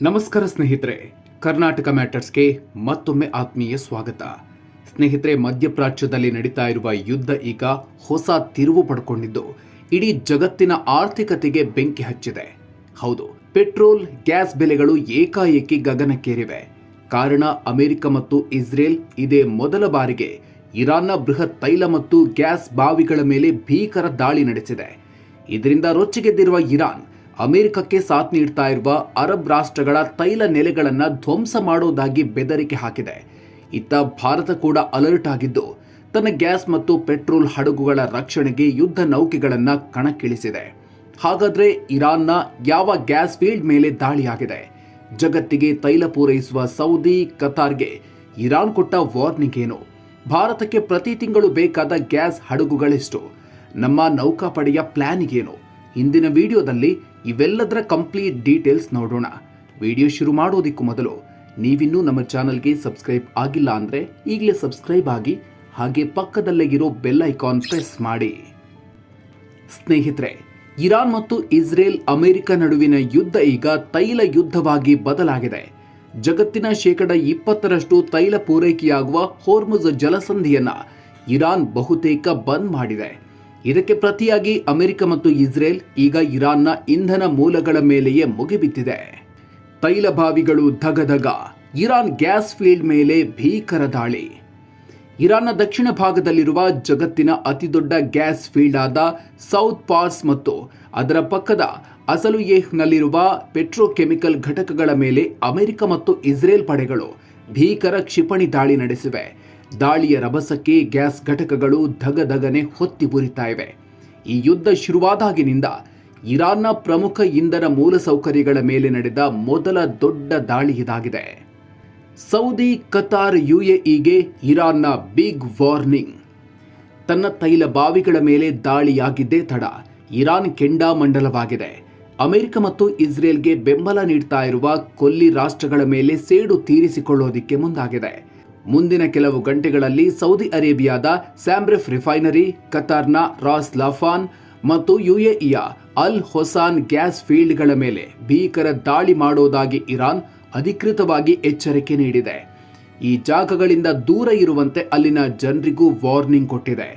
ನಮಸ್ಕಾರ ಸ್ನೇಹಿತರೆ, ಕರ್ನಾಟಕ ಮ್ಯಾಟರ್ಸ್ಗೆ ಮತ್ತೊಮ್ಮೆ ಆತ್ಮೀಯ ಸ್ವಾಗತ. ಸ್ನೇಹಿತರೆ, ಮಧ್ಯಪ್ರಾಚ್ಯದಲ್ಲಿ ನಡೀತಾ ಇರುವ ಯುದ್ಧ ಈಗ ಹೊಸ ತಿರುವು ಪಡ್ಕೊಂಡಿದ್ದು ಇಡೀ ಜಗತ್ತಿನ ಆರ್ಥಿಕತೆಗೆ ಬೆಂಕಿ ಹಚ್ಚಿದೆ. ಹೌದು, ಪೆಟ್ರೋಲ್, ಗ್ಯಾಸ್ ಬೆಲೆಗಳು ಏಕಾಏಕಿ ಗಗನಕ್ಕೇರಿವೆ. ಕಾರಣ ಅಮೆರಿಕ ಮತ್ತು ಇಸ್ರೇಲ್ ಇದೇ ಮೊದಲ ಬಾರಿಗೆ ಇರಾನ್ನ ಬೃಹತ್ ತೈಲ ಮತ್ತು ಗ್ಯಾಸ್ ಬಾವಿಗಳ ಮೇಲೆ ಭೀಕರ ದಾಳಿ ನಡೆಸಿದೆ. ಇದರಿಂದ ರೊಚ್ಚಿಗೆದ್ದಿರುವ ಇರಾನ್ ಅಮೆರಿಕಕ್ಕೆ ಸಾಥ್ ನೀಡ್ತಾ ಇರುವ ಅರಬ್ ರಾಷ್ಟ್ರಗಳ ತೈಲ ನೆಲೆಗಳನ್ನು ಧ್ವಂಸ ಮಾಡೋದಾಗಿ ಬೆದರಿಕೆ ಹಾಕಿದೆ. ಇತ್ತ ಭಾರತ ಕೂಡ ಅಲರ್ಟ್ ಆಗಿದ್ದು ತನ್ನ ಗ್ಯಾಸ್ ಮತ್ತು ಪೆಟ್ರೋಲ್ ಹಡಗುಗಳ ರಕ್ಷಣೆಗೆ ಯುದ್ಧ ನೌಕೆಗಳನ್ನು ಕಣಕ್ಕಿಳಿಸಿದೆ. ಹಾಗಾದ್ರೆ ಇರಾನ್ನ ಯಾವ ಗ್ಯಾಸ್ ಫೀಲ್ಡ್ ಮೇಲೆ ದಾಳಿಯಾಗಿದೆ? ಜಗತ್ತಿಗೆ ತೈಲ ಪೂರೈಸುವ ಸೌದಿ, ಕತಾರ್ಗೆ ಇರಾನ್ ಕೊಟ್ಟ ವಾರ್ನಿಂಗ್ ಏನು? ಭಾರತಕ್ಕೆ ಪ್ರತಿ ತಿಂಗಳು ಬೇಕಾದ ಗ್ಯಾಸ್ ಹಡಗುಗಳೆಷ್ಟು? ನಮ್ಮ ನೌಕಾಪಡೆಯ ಪ್ಲಾನ್ ಏನು? ಇಂದಿನ ವಿಡಿಯೋದಲ್ಲಿ ಇವೆಲ್ಲದರ ಕಂಪ್ಲೀಟ್ ಡೀಟೇಲ್ಸ್ ನೋಡೋಣ. ವಿಡಿಯೋ ಶುರು ಮಾಡೋದಕ್ಕೂ ಮೊದಲು ನೀವಿನ್ನೂ ನಮ್ಮ ಚಾನಲ್ಗೆ ಸಬ್ಸ್ಕ್ರೈಬ್ ಆಗಿಲ್ಲ ಅಂದರೆ ಈಗಲೇ ಸಬ್ಸ್ಕ್ರೈಬ್ ಆಗಿ, ಹಾಗೆ ಪಕ್ಕದಲ್ಲೇ ಇರೋ ಬೆಲ್ ಐಕಾನ್ ಪ್ರೆಸ್ ಮಾಡಿ. ಸ್ನೇಹಿತರೆ, ಇರಾನ್ ಮತ್ತು ಇಸ್ರೇಲ್, ಅಮೆರಿಕ ನಡುವಿನ ಯುದ್ಧ ಈಗ ತೈಲ ಯುದ್ಧವಾಗಿ ಬದಲಾಗಿದೆ. ಜಗತ್ತಿನ 20% ತೈಲ ಪೂರೈಕೆಯಾಗುವ ಹೋರ್ಮುಜ್ ಜಲಸಂಧಿಯನ್ನ ಇರಾನ್ ಬಹುತೇಕ ಬಂದ್ ಮಾಡಿದೆ. ಇದಕ್ಕೆ ಪ್ರತಿಯಾಗಿ ಅಮೆರಿಕ ಮತ್ತು ಇಸ್ರೇಲ್ ಈಗ ಇರಾನ್ನ ಇಂಧನ ಮೂಲಗಳ ಮೇಲೆಯೇ ಮುಗಿಬಿದ್ದಿದೆ. ತೈಲ ಬಾವಿಗಳು ಧಗಧಗ, ಇರಾನ್ ಗ್ಯಾಸ್ ಫೀಲ್ಡ್ ಮೇಲೆ ಭೀಕರ ದಾಳಿ. ಇರಾನ್ನ ದಕ್ಷಿಣ ಭಾಗದಲ್ಲಿರುವ ಜಗತ್ತಿನ ಅತಿದೊಡ್ಡ ಗ್ಯಾಸ್ ಫೀಲ್ಡ್ ಆದ ಸೌತ್ ಪಾರ್ಸ್ ಮತ್ತು ಅದರ ಪಕ್ಕದ ಅಸಲುಯೇಹ್ನಲ್ಲಿರುವ ಪೆಟ್ರೋಕೆಮಿಕಲ್ ಘಟಕಗಳ ಮೇಲೆ ಅಮೆರಿಕ ಮತ್ತು ಇಸ್ರೇಲ್ ಪಡೆಗಳು ಭೀಕರ ಕ್ಷಿಪಣಿ ದಾಳಿ ನಡೆಸಿವೆ. ದಾಳಿಯ ರಭಸಕ್ಕೆ ಗ್ಯಾಸ್ ಘಟಕಗಳು ಧಗಧಗನೆ ಹೊತ್ತಿ ಉರಿತಾ ಇವೆ. ಈ ಯುದ್ಧ ಶುರುವಾದಾಗಿನಿಂದ ಇರಾನ್ನ ಪ್ರಮುಖ ಇಂಧನ ಮೂಲಸೌಕರ್ಯಗಳ ಮೇಲೆ ನಡೆದ ಮೊದಲ ದೊಡ್ಡ ದಾಳಿ ಇದಾಗಿದೆ. ಸೌದಿ, ಕತಾರ್, ಯುಎಇಗೆ ಇರಾನ್ನ ಬಿಗ್ ವಾರ್ನಿಂಗ್. ತನ್ನ ತೈಲ ಬಾವಿಗಳ ಮೇಲೆ ದಾಳಿಯಾಗಿದ್ದೇ ತಡ ಇರಾನ್ ಕೆಂಡಾಮಂಡಲವಾಗಿದೆ. ಅಮೆರಿಕ ಮತ್ತು ಇಸ್ರೇಲ್ಗೆ ಬೆಂಬಲ ನೀಡ್ತಾ ಇರುವ ಕೊಲ್ಲಿ ರಾಷ್ಟ್ರಗಳ ಮೇಲೆ ಸೇಡು ತೀರಿಸಿಕೊಳ್ಳೋದಿಕ್ಕೆ ಮುಂದಾಗಿದೆ. ಮುಂದಿನ ಕೆಲವು ಗಂಟೆಗಳಲ್ಲಿ ಸೌದಿ ಅರೇಬಿಯಾದ ಸ್ಯಾಮ್ರೆಫ್ ರಿಫೈನರಿ, ಕತಾರ್ನ ರಾಸ್ ಲಾಫಾನ್ ಮತ್ತು ಯುಎಇಯ ಅಲ್ ಹೊಸಾನ್ ಗ್ಯಾಸ್ ಫೀಲ್ಡ್ಗಳ ಮೇಲೆ ಭೀಕರ ದಾಳಿ ಮಾಡೋದಾಗಿ ಇರಾನ್ ಅಧಿಕೃತವಾಗಿ ಎಚ್ಚರಿಕೆ ನೀಡಿದೆ. ಈ ಜಾಗಗಳಿಂದ ದೂರ ಇರುವಂತೆ ಅಲ್ಲಿನ ಜನರಿಗೂ ವಾರ್ನಿಂಗ್ ಕೊಟ್ಟಿದೆ.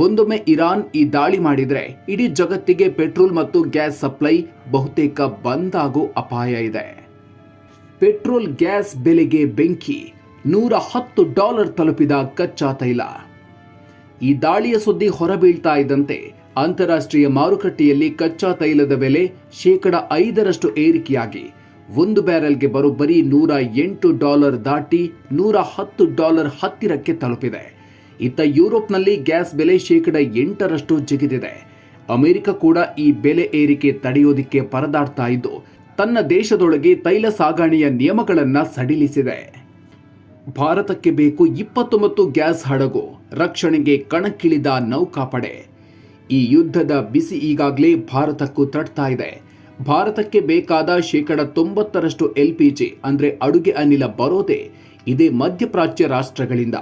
ಒಂದೊಮ್ಮೆ ಇರಾನ್ ಈ ದಾಳಿ ಮಾಡಿದರೆ ಇಡೀ ಜಗತ್ತಿಗೆ ಪೆಟ್ರೋಲ್ ಮತ್ತು ಗ್ಯಾಸ್ ಸಪ್ಲೈ ಬಹುತೇಕ ಬಂದ್ ಆಗೋ ಅಪಾಯ ಇದೆ. ಪೆಟ್ರೋಲ್, ಗ್ಯಾಸ್ ಬೆಲೆಗೆ ಬೆಂಕಿ. $110 ತಲುಪಿದ ಕಚ್ಚಾ ತೈಲ. ಈ ದಾಳಿಯ ಸುದ್ದಿ ಹೊರಬೀಳ್ತಾ ಇದ್ದಂತೆ ಅಂತಾರಾಷ್ಟ್ರೀಯ ಮಾರುಕಟ್ಟೆಯಲ್ಲಿ ಕಚ್ಚಾ ತೈಲದ ಬೆಲೆ 5% ಏರಿಕೆಯಾಗಿ ಒಂದು ಬ್ಯಾರೆಲ್ಗೆ ಬರೋಬ್ಬರಿ $108 ದಾಟಿ $110 ಹತ್ತಿರಕ್ಕೆ ತಲುಪಿದೆ. ಇತ್ತ ಯುರೋಪ್ನಲ್ಲಿ ಗ್ಯಾಸ್ ಬೆಲೆ 8% ಜಿಗಿದಿದೆ. ಅಮೆರಿಕ ಕೂಡ ಈ ಬೆಲೆ ಏರಿಕೆ ತಡೆಯೋದಿಕ್ಕೆ ಪರದಾಡ್ತಾ ಇದ್ದು ತನ್ನ ದೇಶದೊಳಗೆ ತೈಲ ಸಾಗಣೆಯ ನಿಯಮಗಳನ್ನು ಸಡಿಲಿಸಿದೆ. ಭಾರತಕ್ಕೆ ಬೇಕು 29 ಗ್ಯಾಸ್ ಹಡಗು, ರಕ್ಷಣೆಗೆ ಕಣಕ್ಕಿಳಿದ ನೌಕಾಪಡೆ. ಈ ಯುದ್ಧದ ಬಿಸಿ ಈಗಾಗಲೇ ಭಾರತಕ್ಕೂ ತಟ್ತಾ ಇದೆ. ಭಾರತಕ್ಕೆ ಬೇಕಾದ 90% LPG ಅಂದರೆ ಅಡುಗೆ ಅನಿಲ ಬರೋದೇ ಇದೇ ಮಧ್ಯಪ್ರಾಚ್ಯ ರಾಷ್ಟ್ರಗಳಿಂದ.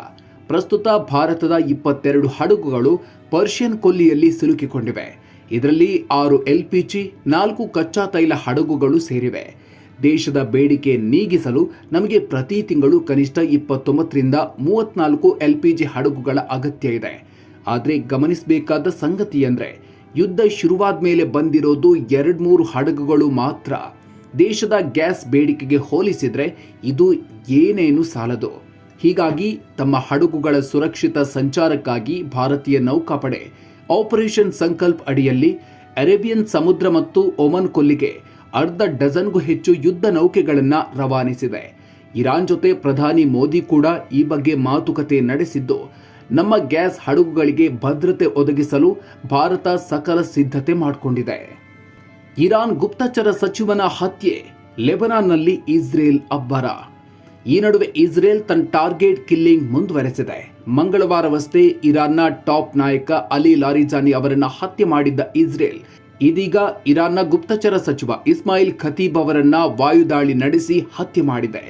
ಪ್ರಸ್ತುತ ಭಾರತದ 22 ಹಡಗುಗಳು ಪರ್ಷಿಯನ್ ಕೊಲ್ಲಿಯಲ್ಲಿ ಸಿಲುಕಿಕೊಂಡಿವೆ. ಇದರಲ್ಲಿ 6 LPG, 4 ಕಚ್ಚಾ ತೈಲ ಹಡಗುಗಳು ಸೇರಿವೆ. ದೇಶದ ಬೇಡಿಕೆ ನೀಗಿಸಲು ನಮಗೆ ಪ್ರತಿ ತಿಂಗಳು ಕನಿಷ್ಠ 29ರಿಂದ 34 LPG ಹಡಗುಗಳ ಅಗತ್ಯ ಇದೆ. ಆದರೆ ಗಮನಿಸಬೇಕಾದ ಸಂಗತಿ ಅಂದರೆ ಯುದ್ಧ ಶುರುವಾದ ಮೇಲೆ ಬಂದಿರೋದು 2-3 ಹಡಗುಗಳು ಮಾತ್ರ. ದೇಶದ ಗ್ಯಾಸ್ ಬೇಡಿಕೆಗೆ ಹೋಲಿಸಿದರೆ ಇದು ಏನೇನು ಸಾಲದು. ಹೀಗಾಗಿ ತಮ್ಮ ಹಡಗುಗಳ ಸುರಕ್ಷಿತ ಸಂಚಾರಕ್ಕಾಗಿ ಭಾರತೀಯ ನೌಕಾಪಡೆ ಆಪರೇಷನ್ ಸಂಕಲ್ಪ್ ಅಡಿಯಲ್ಲಿ ಅರೇಬಿಯನ್ ಸಮುದ್ರ ಮತ್ತು ಒಮನ್ ಕೊಲ್ಲಿಗೆ 1/2 ಡಜನ್ಗೂ ಹೆಚ್ಚು ಯುದ್ಧ ನೌಕೆಗಳನ್ನು ರವಾನಿಸಿದೆ. ಇರಾನ್ ಜೊತೆ ಪ್ರಧಾನಿ ಮೋದಿ ಕೂಡ ಈ ಬಗ್ಗೆ ಮಾತುಕತೆ ನಡೆಸಿದ್ದು ನಮ್ಮ ಗ್ಯಾಸ್ ಹಡಗುಗಳಿಗೆ ಭದ್ರತೆ ಒದಗಿಸಲು ಭಾರತ ಸಕಲ ಸಿದ್ಧತೆ ಮಾಡಿಕೊಂಡಿದೆ. ಇರಾನ್ ಗುಪ್ತಚರ ಸಚಿವನ ಹತ್ಯೆ, ಲೆಬನಾನ್ನಲ್ಲಿ ಇಸ್ರೇಲ್ ಅಬ್ಬರ. ಈ ನಡುವೆ ಇಸ್ರೇಲ್ ತನ್ನ ಟಾರ್ಗೆಟ್ ಕಿಲ್ಲಿಂಗ್ ಮುಂದುವರೆಸಿದೆ. ಮಂಗಳವಾರವಷ್ಟೇ ಇರಾನ್ನ ಟಾಪ್ ನಾಯಕ ಅಲಿ ಲಾರಿಜಾನಿ ಅವರನ್ನು ಹತ್ಯೆ ಮಾಡಿದ್ದ ಇಸ್ರೇಲ್ ಇದೀಗ ಇರಾನ್ನ ಗುಪ್ತಚರ ಸಚಿವ ಇಸ್ಮಾಯಿಲ್ ಖತೀಬ್ ಅವರನ್ನ ವಾಯುದಾಳಿ ನಡೆಸಿ ಹತ್ಯೆ ಮಾಡಿದೆ.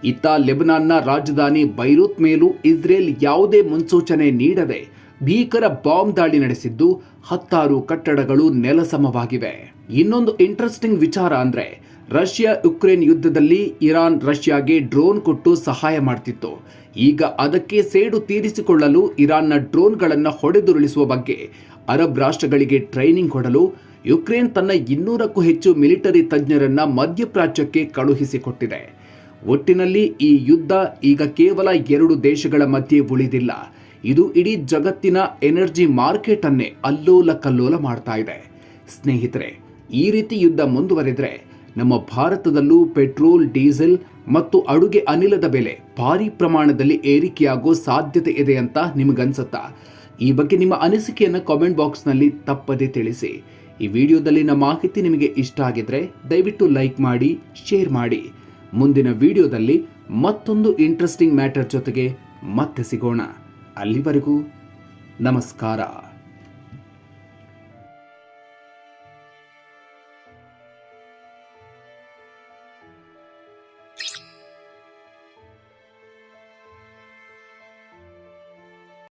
ಇತ್ತ ಲೆಬನಾನ್ನ ರಾಜಧಾನಿ ಬೈರೂತ್ ಮೇಲೂ ಇಸ್ರೇಲ್ ಯಾವುದೇ ಮುನ್ಸೂಚನೆ ನೀಡದೆ ಭೀಕರ ಬಾಂಬ್ ದಾಳಿ ನಡೆಸಿದ್ದು 10 ಕಟ್ಟಡಗಳು ನೆಲಸಮವಾಗಿವೆ. ಇನ್ನೊಂದು ಇಂಟ್ರೆಸ್ಟಿಂಗ್ ವಿಚಾರ ಅಂದ್ರೆ ರಷ್ಯಾ ಯುಕ್ರೇನ್ ಯುದ್ಧದಲ್ಲಿ ಇರಾನ್ ರಷ್ಯಾಗೆ ಡ್ರೋನ್ ಕೊಟ್ಟು ಸಹಾಯ ಮಾಡ್ತಿತ್ತು. ಈಗ ಅದಕ್ಕೆ ಸೇಡು ತೀರಿಸಿಕೊಳ್ಳಲು ಇರಾನ್ನ ಡ್ರೋನ್ಗಳನ್ನು ಹೊಡೆದುರುಳಿಸುವ ಬಗ್ಗೆ ಅರಬ್ ರಾಷ್ಟ್ರಗಳಿಗೆ ಟ್ರೈನಿಂಗ್ ಕೊಡಲು ಯುಕ್ರೇನ್ ತನ್ನ 200ಕ್ಕೂ ಹೆಚ್ಚು ಮಿಲಿಟರಿ ತಜ್ಞರನ್ನ ಮಧ್ಯಪ್ರಾಚ್ಯಕ್ಕೆ ಕಳುಹಿಸಿಕೊಟ್ಟಿದೆ. ಒಟ್ಟಿನಲ್ಲಿ ಈ ಯುದ್ಧ ಈಗ ಕೇವಲ 2 ದೇಶಗಳ ಮಧ್ಯೆ ಉಳಿದಿಲ್ಲ. ಇದು ಇಡೀ ಜಗತ್ತಿನ ಎನರ್ಜಿ ಮಾರ್ಕೆಟ್ ಅನ್ನೇ ಅಲ್ಲೋಲ ಕಲ್ಲೋಲ ಮಾಡ್ತಾ ಇದೆ. ಸ್ನೇಹಿತರೆ, ಈ ರೀತಿ ಯುದ್ಧ ಮುಂದುವರೆದರೆ ನಮ್ಮ ಭಾರತದಲ್ಲೂ ಪೆಟ್ರೋಲ್, ಡೀಸೆಲ್ ಮತ್ತು ಅಡುಗೆ ಅನಿಲದ ಬೆಲೆ ಭಾರಿ ಪ್ರಮಾಣದಲ್ಲಿ ಏರಿಕೆಯಾಗೋ ಸಾಧ್ಯತೆ ಇದೆ ಅಂತ ನಿಮಗನ್ಸುತ್ತಾ? ಈ ಬಗ್ಗೆ ನಿಮ್ಮ ಅನಿಸಿಕೆಯನ್ನು ಕಾಮೆಂಟ್ ಬಾಕ್ಸ್ನಲ್ಲಿ ತಪ್ಪದೇ ತಿಳಿಸಿ. ಈ ವಿಡಿಯೋದಲ್ಲಿನ ಮಾಹಿತಿ ನಿಮಗೆ ಇಷ್ಟ ಆಗಿದ್ರೆ ದಯವಿಟ್ಟು ಲೈಕ್ ಮಾಡಿ, ಶೇರ್ ಮಾಡಿ. ಮುಂದಿನ ವಿಡಿಯೋದಲ್ಲಿ ಮತ್ತೊಂದು ಇಂಟ್ರೆಸ್ಟಿಂಗ್ ಮ್ಯಾಟರ್ ಜೊತೆಗೆ ಮತ್ತೆ ಸಿಗೋಣ. ಅಲ್ಲಿವರೆಗೂ ನಮಸ್ಕಾರ.